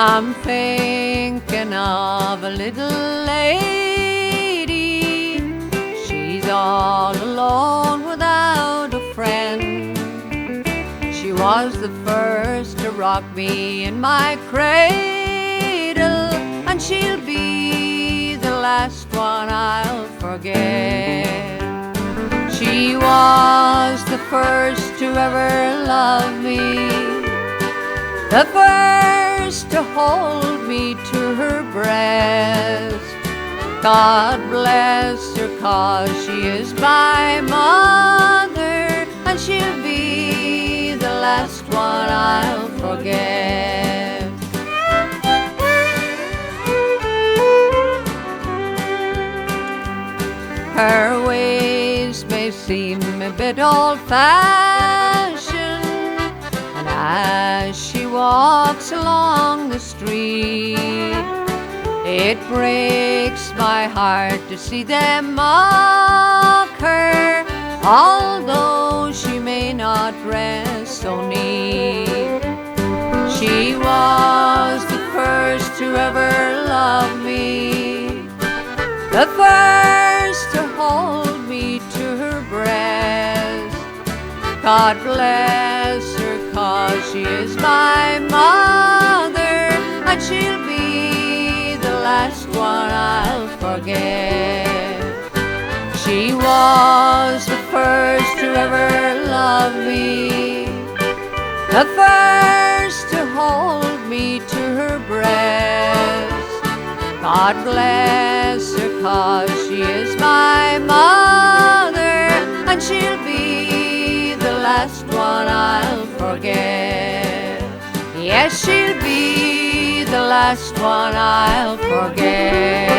I'm thinking of a little lady. She's all alone without a friend. She was the first to rock me in my cradle, and she'll be the last one I'll forget. She was the first to ever love me, the first to hold me to her breast. God bless her, 'cause she is my mother, and she'll be the last one I'll forget. Her ways may seem a bit old-fashioned, and as she walks along the street, it breaks my heart to see them mock her, although she may not dress so neat. She was the first to ever love me, the first to hold me to her breast. God bless her, 'cause she is my mother, and she'll be the last one I'll forget. She was the first to ever love me, the first to hold me to her breast. God bless her, 'cause she is my mother, and she'll be the last one I'll forget. Yes, she'll be the last one I'll forget.